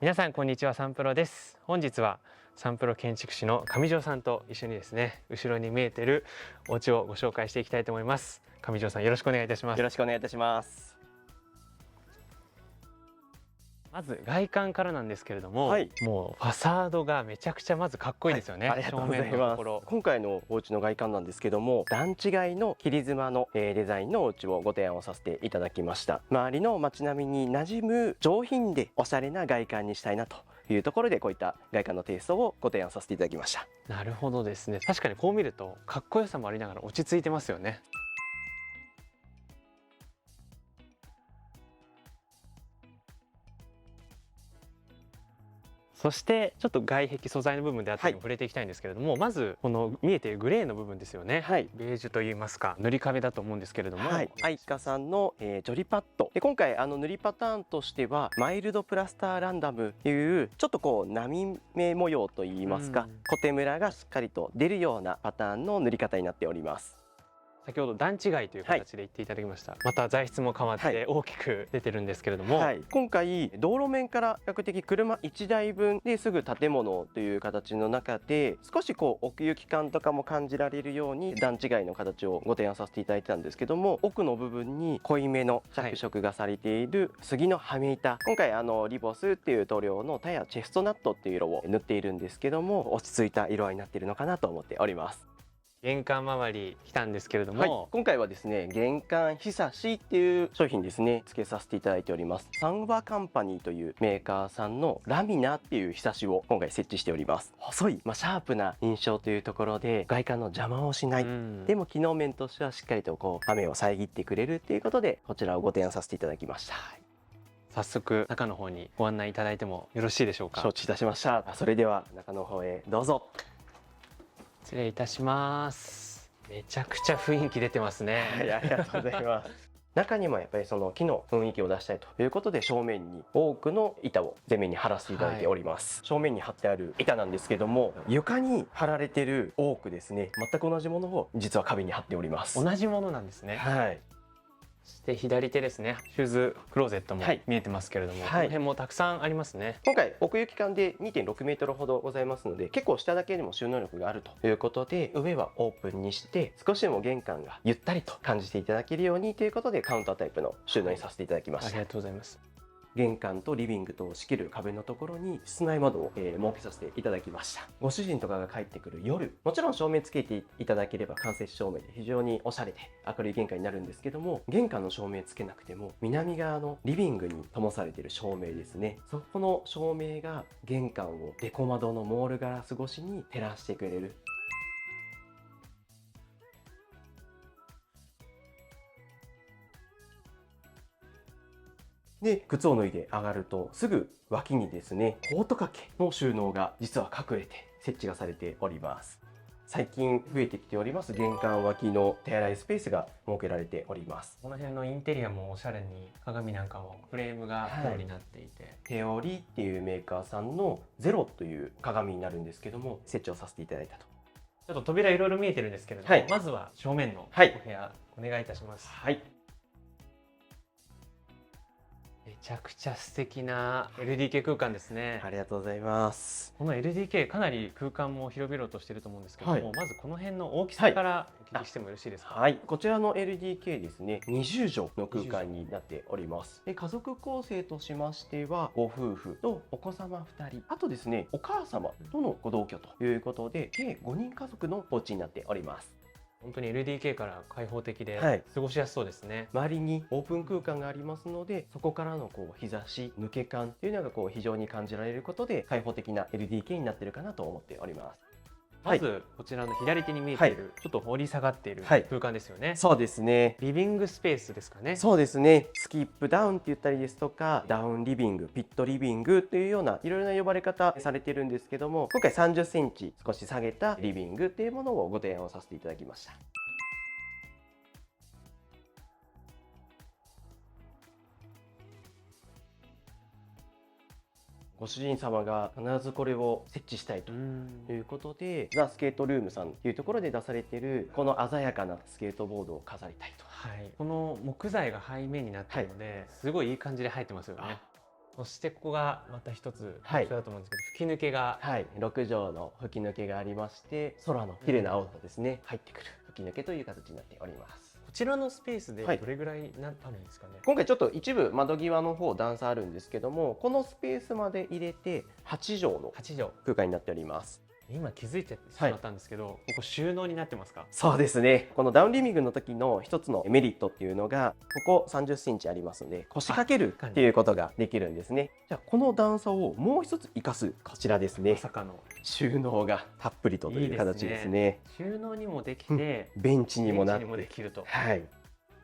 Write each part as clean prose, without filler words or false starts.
皆さんこんにちは、サンプロです。本日はサンプロ建築士の上条さんと一緒にですね、後ろに見えてるお家をご紹介していきたいと思います。上条さん、よろしくお願いいたします。よろしくお願いいたします。まず外観からなんですけれども、はい、もうファサードがめちゃくちゃまずかっこいいですよね。ありがとうござい正面のます。ところ。今回のお家の外観なんですけども、段違いの切り妻のデザインのお家をご提案をさせていただきました。周りの街並みに馴染む上品でおしゃれな外観にしたいなというところで、こういった外観のテイストをご提案させていただきました。なるほどですね。確かにこう見るとかっこよさもありながら落ち着いてますよね。そしてちょっと外壁素材の部分であったりも触れていきたいんですけれども、まずこの見えているグレーの部分ですよね。はい、ベージュといいますか塗り壁だと思うんですけれども、はい、アイカさんの、ジョリパッドで、今回塗りパターンとしてはマイルドプラスターランダムというちょっとこう波目模様といいますか、コテムラがしっかりと出るようなパターンの塗り方になっております。先ほど段違いという形で言っていただきました、また材質も変わって大きく出てるんですけれども、はい、今回道路面から比較的車1台分ですぐ建物という形の中で、少しこう奥行き感とかも感じられるように段違いの形をご提案させていただいてたんですけども、奥の部分に濃いめの着色がされている杉のはめ板、今回リボスっていう塗料のタイヤチェストナットっていう色を塗っているんですけども、落ち着いた色合いになっているのかなと思っております。玄関周り来たんですけれども、はい、今回はですね、玄関ひさしっていう商品ですね、付けさせていただいております。サンバカンパニーというメーカーさんのラミナっていうひさしを今回設置しております。細い、シャープな印象というところで外観の邪魔をしない、でも機能面としてはしっかりとこう雨を遮ってくれるっていうことで、こちらをご提案させていただきました。早速中の方にご案内いただいてもよろしいでしょうか。承知いたしました。それでは中の方へどうぞ。失礼いたします。めちゃくちゃ雰囲気出てますね。はい、ありがとうございます。中にもやっぱりその木の雰囲気を出したいということで、正面に多くの板を前面に貼らせていただいております。正面に貼ってある板なんですけども、床に貼られてる多くですね、全く同じものを実は壁に貼っております。同じものなんですね。はい。そして左手ですね、シューズクローゼットも見えてますけれども、この辺もたくさんありますね。今回奥行き間で 2.6 メートルほどございますので、結構下だけでも収納力があるということで、上はオープンにして少しでも玄関がゆったりと感じていただけるようにということで、カウンタータイプの収納にさせていただきました。ありがとうございます。玄関とリビングとを仕切る壁のところに室内窓を設けさせていただきました。ご主人とかが帰ってくる夜、もちろん照明つけていただければ間接照明で非常におしゃれで明るい玄関になるんですけども、玄関の照明つけなくても南側のリビングに灯されている照明ですね、そこの照明が玄関をデコ窓のモールガラス越しに照らしてくれる。で、靴を脱いで上がるとすぐ脇にですね、コート掛けの収納が実は隠れて設置がされております。最近増えてきております玄関脇の手洗いスペースが設けられております。この辺のインテリアもおしゃれに、鏡なんかもフレームが黒になっていて、テオリっていうメーカーさんのゼロという鏡になるんですけども、設置をさせていただいたと。ちょっと扉いろいろ見えてるんですけれども、まずは正面のお部屋お願いいたします。はい。めちゃくちゃ素敵な LDK 空間ですね。ありがとうございます。この LDK かなり空間も広々としていると思うんですけども、まずこの辺の大きさからお聞きしてもよろしいですか。はい、こちらの LDK ですね、20畳の空間になっております。で、家族構成としましては、ご夫婦とお子様2人、あとですね、お母様とのご同居ということで、計5人家族のお家になっております。本当に LDK から開放的で過ごしやすそうですね。周りにオープン空間がありますので、そこからのこう日差し抜け感というのがこう非常に感じられることで、開放的な LDK になっているかなと思っております。まずこちらの左手に見えている、ちょっと掘り下がっている空間ですよね。そうですね。リビングスペースですかね。そうですね。スキップダウンって言ったりですとか、ダウンリビング、ピットリビングというようないろいろな呼ばれ方されてるんですけども、今回30センチ少し下げたリビングっていうものをご提案をさせていただきました。ご主人様が必ずこれを設置したいということで、ザ・スケートルームさんというところで出されているこの鮮やかなスケートボードを飾りたいと。はい、この木材が背面になっているので、すごいいい感じで入ってますよね。そしてここがまた一つはい特徴だと思うんですけど、吹き抜けがはい、6畳の吹き抜けがありまして、空の綺麗な青がですね、入ってくる吹き抜けという形になっております。こちらのスペースではいどれぐらいあるんですかね。今回ちょっと一部窓際の方段差あるんですけども、このスペースまで入れて8畳の8畳。空間になっております。今気づいてしまったんですけど、ここ収納になってますか。そうですね。このダウンリビングの時の一つのメリットっていうのが、ここ30センチありますので、腰掛けるっていうことができるんですね。じゃあこの段差をもう一つ活かすこちらですねま。さかの収納がたっぷりとという形ですね。収納にもできて、ベンチにもなっベンチにもでて、きると。はい。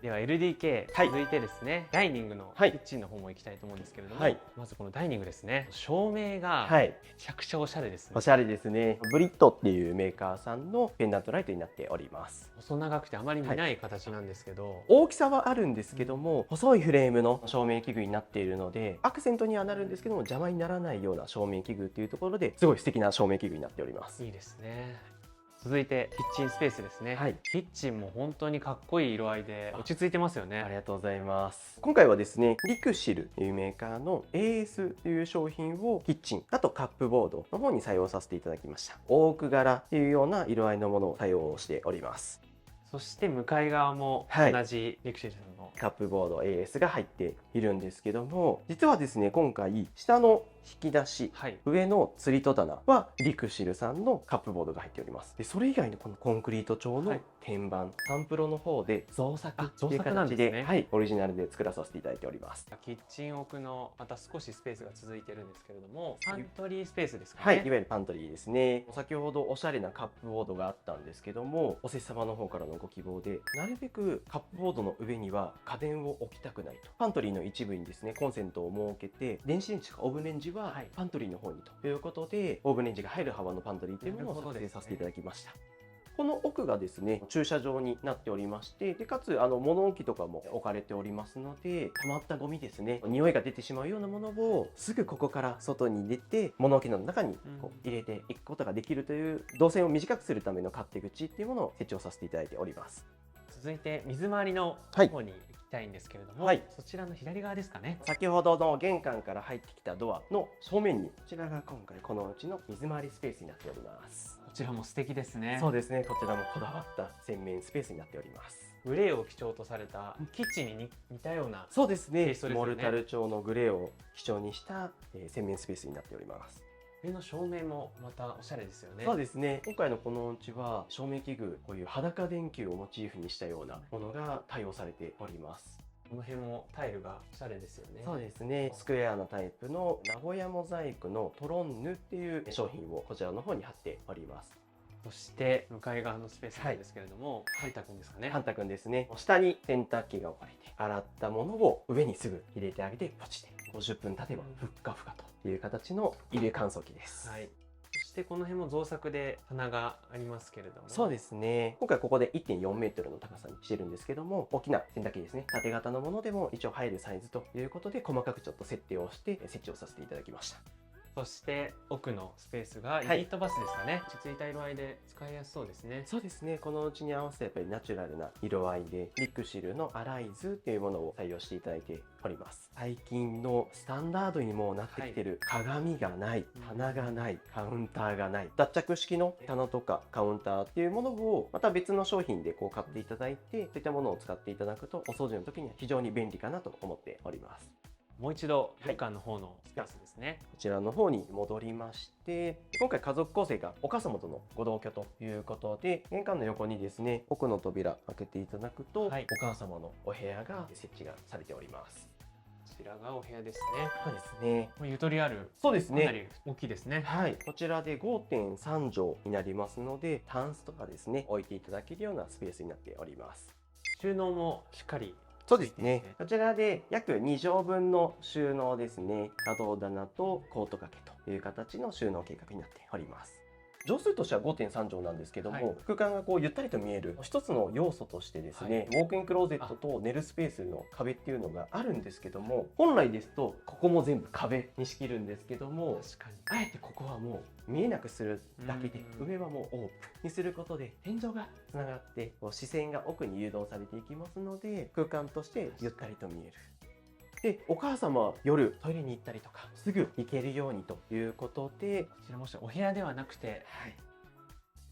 では LDK、はい続いてですね、ダイニングのキはいッチンの方も行きたいと思うんですけれども、はいまずこのダイニングですね、照明がはい。めちゃくちゃおしゃれですね。おしゃれですね。ブリットっていうメーカーさんのペンダントライトになっております。細長くてあまり見ない形なんですけど、大きさはあるんですけども、細いフレームの照明器具になっているので、アクセントにはなるんですけども、邪魔にならないような照明器具っていうところで、すごい素敵な照明器具になっております。いいですね。続いてキッチンスペースですね、はいキッチンも本当にかっこいい色合いで落ち着いてますよね。ありがとうございます。今回はですね、リクシルというメーカーの AS という商品をキッチン、あとカップボードの方に採用させていただきました。オーク柄っていうような色合いのものを採用しております。そして向かい側もはい同じリクシルの、カップボード AS が入っているんですけども、実はですね、今回下の引き出し、はい上の釣り戸棚はリクシルさんのカップボードが入っております。でそれ以外のこのコンクリート調のはい天板、サンプロの方で造作あっていう造作なん形で、ですねはい、オリジナルで作らさせていただいております。キッチン奥のまた少しスペースが続いてるんですけれども、パントリースペースですかね。はい、いわゆるパントリーですね。先ほどおしゃれなカップボードがあったんですけども、おせっ様の方からのご希望で、なるべくカップボードの上には家電を置きたくないと。パントリーの一部にですね、コンセントを設けて、電子レンジとかオーブンレンジははいパントリーの方にということで、オーブンレンジが入る幅のパントリーというものをなるほどですね作成させていただきました。この奥がですね、駐車場になっておりまして、でかつ物置とかも置かれておりますので、溜まったゴミですね、匂いが出てしまうようなものをすぐここから外に出て、物置の中にこう入れていくことができるという動線を短くするための勝手口っていうものを設置をさせていただいております。続いて水回りのはい方に行きたいんですけれども、はいそちらの左側ですかね。先ほどの玄関から入ってきたドアの正面に、こちらが今回このうちの水回りスペースになっております。こちらも素敵ですね。そうですね、こちらもこだわった洗面スペースになっております。グレーを基調とされたキッチンに似たような。そうですねテイストですよねモルタル調のグレーを基調にした、洗面スペースになっております。上の照明もまたおしゃれですよね。そうですね、今回のこのお家は照明器具、こういう裸電球をモチーフにしたようなものが対応されております。この辺もタイルがおしゃれですよね。そうですね、スクエアなタイプの名古屋モザイクのトロンヌっていう商品をこちらの方に貼っております。そして向かい側のスペースなんですけれども、ハンタ君ですかね。ハンタ君ですね、下に洗濯機が置かれて、洗ったものを上にすぐ入れてあげてポチって50分経てばふっかふかという形の衣類乾燥機です。はい。そしてこの辺も造作で棚がありますけれども。そうですね、今回ここで 1.4 メートルの高さにしてるんですけども、大きな洗濯機ですね、縦型のものでも一応入るサイズということで、細かくちょっと設定をして設置をさせていただきました。そして奥のスペースがユニはいットバスですかね。落ち着いた色合いで使いやすそうですね。そうですね、このうちに合わせてやっぱりナチュラルな色合いで、リクシルのアライズっていうものを採用していただいております。最近のスタンダードにもなってきてる、鏡がない、棚がない、カウンターがない、脱着式の棚とかカウンターっていうものをまた別の商品でこう買っていただいて、そういったものを使っていただくとお掃除の時には非常に便利かなと思っております。もう一度玄関の方のスペースですね。こちらの方に戻りまして、今回家族構成がお母様とのご同居ということで、玄関の横にですね、奥の扉開けていただくと、はい、お母様のお部屋が設置がされております。こちらがお部屋ですね。そうですね。ゆとりある、そうですね。かなり大きいですね。はい、こちらで 5.3 畳になりますので、タンスとかですね、置いていただけるようなスペースになっております。収納もしっかり。そうですね。こちらで約2畳分の収納ですね。可動棚とコート掛けという形の収納計画になっております。畳数としては 5.3 畳なんですけども、はい空間がこうゆったりと見える一つの要素としてですね、ウォークインクローゼットと寝るスペースの壁っていうのがあるんですけども、本来ですとここも全部壁に仕切るんですけども、確かに。あえてここはもう見えなくするだけで、うん上はもうオープンにすることで天井がつながってこう視線が奥に誘導されていきますので、空間としてゆったりと見える。っでお母様は夜トイレに行ったりとかすぐ行けるようにということで、こちらもしお部屋ではなくてはい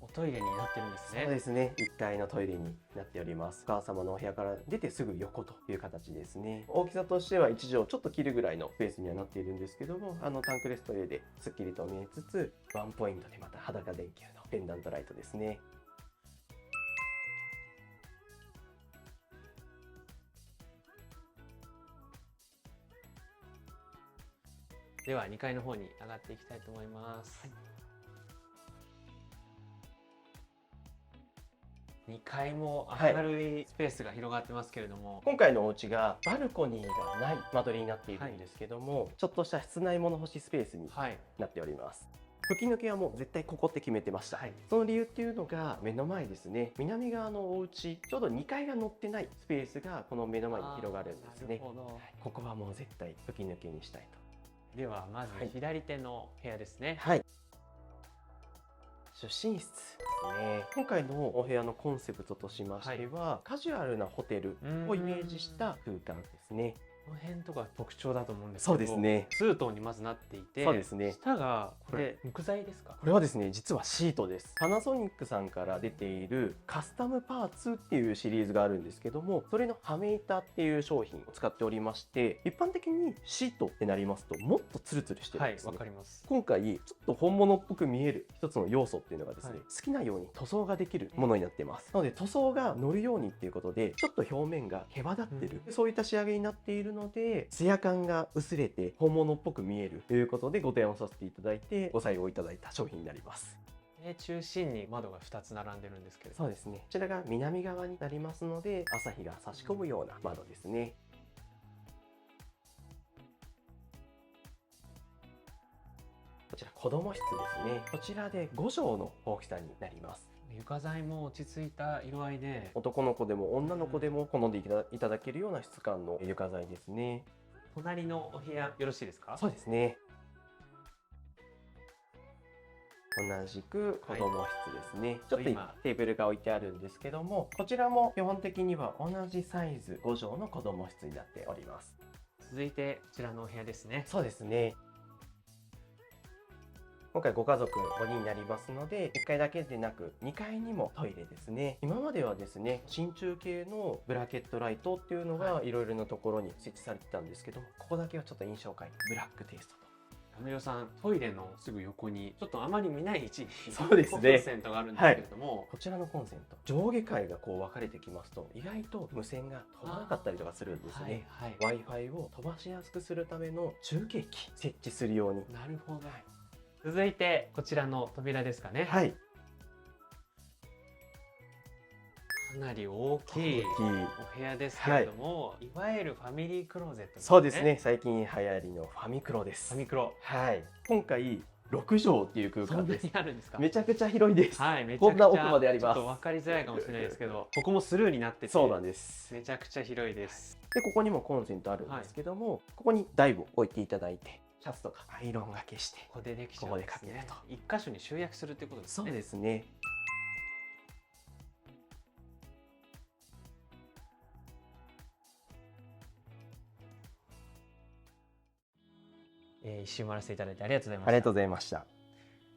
おトイレになってるんですね。そうですね。1階のトイレになっております。お母様のお部屋から出てすぐ横という形ですね。大きさとしては1畳ちょっと切るぐらいのスペースにはなっているんですけども、タンクレストレーですっきりと見えつつ、ワンポイントでまた裸電球のペンダントライトですね。では2階の方に上がっていきたいと思います。2階も明るいスペースが広がってますけれども、今回のお家がバルコニーがない間取りになっているんですけども、ちょっとした室内物干しスペースにはいなっております。吹き抜けはもう絶対ここって決めてました、はいその理由っていうのが目の前ですね。南側のお家ちょうど2階が乗ってないスペースがこの目の前に広がるんですね。なるほど。ここはもう絶対吹き抜けにしたいと。ではまず左手の部屋ですね。はい。出身室ですね。今回のお部屋のコンセプトとしましては、カジュアルなホテルをイメージした空間ですね。この辺とか特徴だと思うんですけど、そうですね。ツートンにまずなっていて、そうですね。下がこれ木材ですか？これはですね、実はシートです。パナソニックさんから出ているカスタムパーツっていうシリーズがあるんですけども、それのハメ板っていう商品を使っておりまして、一般的にシートってなりますともっとツルツルしてるんはい、ですね。わかります。今回ちょっと本物っぽく見える一つの要素っていうのがですね、はい好きなように塗装ができるものになっています。なので塗装が乗るようにっていうことでちょっと表面が毛羽立ってる、そういった仕上げになっているので、ツヤ感が薄れて本物っぽく見えるということでご提案させていただいてご採用いただいた商品になります。中心に窓が2つ並んでるんですけれどそうですね、こちらが南側になりますので朝日が差し込むような窓ですね。こちら子供室ですね。こちらで5畳の大きさになります。床材も落ち着いた色合いで、男の子でも女の子でも好んでいただけるような質感の床材ですね。隣のお部屋よろしいですか？そうですね。同じく子供室ですね。ちょっと今テーブルが置いてあるんですけども、こちらも基本的には同じサイズ5畳の子供室になっております。続いてこちらのお部屋ですね。そうですね。今回ご家族5人になりますので、1階だけでなく2階にもトイレですね。今まではですね、真鍮系のブラケットライトっていうのがいろいろなところに設置されてたんですけども、ここだけはちょっと印象深いブラックテイストと。上尾さん、トイレのすぐ横にちょっとあまり見ない位置にそうですねコンセントがあるんですけれども、こちらのコンセント、上下階がこう分かれてきますと意外と無線が飛ばなかったりとかするんですね。はい、Wi-Fi を飛ばしやすくするための中継機設置するように。なるほど。続いてこちらの扉ですかね。はい。かなり大きいお部屋ですけれども、いわゆるファミリークローゼットですね。そうですね。最近流行りのファミクロです。ファミクロ。はい。今回6畳っていう空間です。そんなにあるんですか？めちゃくちゃ広いです。はい、めちゃこんなくちゃ奥まであります。ちょっと分かりづらいかもしれないですけど、ここもスルーになってて、そうなんです。めちゃくちゃ広いです。で、ここにもコンセントあるんですけども、ここに台を置いていただいて、シャツとかアイロンがけして、ここでできちゃここでうんですね。かけると。一箇所に集約するってことですね。そうですね。一周回らせていただいてありがとうございました。ありがとうございました。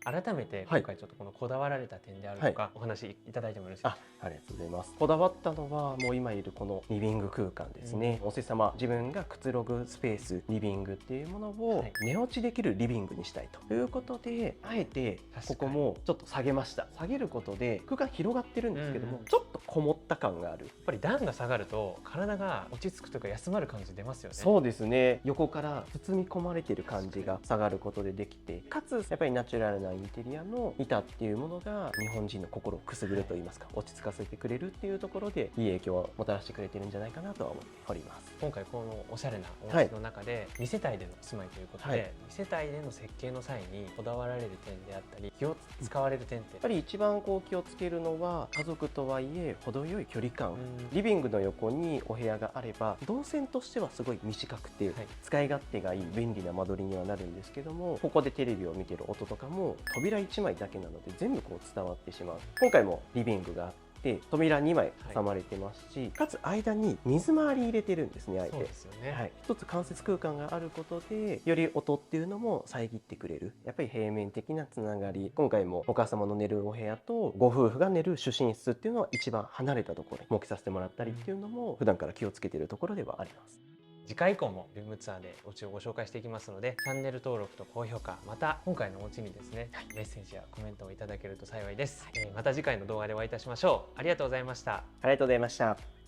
改めて今回ちょっとこのこだわられた点であるとか、お話いただいてもよろしいですか？ありがとうございます。こだわったのはもう今いるこのリビング空間ですね。お世様、自分がくつろぐスペース、リビングっていうものを寝落ちできるリビングにしたいということで、あえてここもちょっと下げました。下げることで空間広がってるんですけども、ちょっとこもった感がある。やっぱり段が下がると体が落ち着くというか休まる感じ出ますよね。そうですね。横から包み込まれてる感じが下がることでできて、かつやっぱりナチュラルなインテリアの板っていうものが日本人の心をくすぐるといいますか、落ち着かせてくれるっていうところでいい影響をもたらしてくれてるんじゃないかなとは思っております。今回このおしゃれなお家の中で2世帯での住まいということで、2世帯での設計の際にこだわられる点であったり気を使われる点って、やっぱり一番こう気をつけるのは家族とはいえ程よい距離感。リビングの横にお部屋があれば動線としてはすごい短くて、使い勝手がいい便利な間取りにはなるんですけども、ここでテレビを見てる音とかも扉1枚だけなので全部こう伝わってしまう。今回もリビングがあって扉2枚挟まれてますし、かつ間に水回り入れてるんですね、あえて。そうですよね。はい、一つ間接空間があることでより音っていうのも遮ってくれる、やっぱり平面的なつながり。今回もお母様の寝るお部屋とご夫婦が寝る主寝室っていうのは一番離れたところに設けさせてもらったりっていうのも普段から気をつけているところではあります。次回以降もルームツアーでお家をご紹介していきますので、チャンネル登録と高評価、また今回のお家にですね、メッセージやコメントをいただけると幸いです。また次回の動画でお会いいたしましょう。ありがとうございました。ありがとうございました。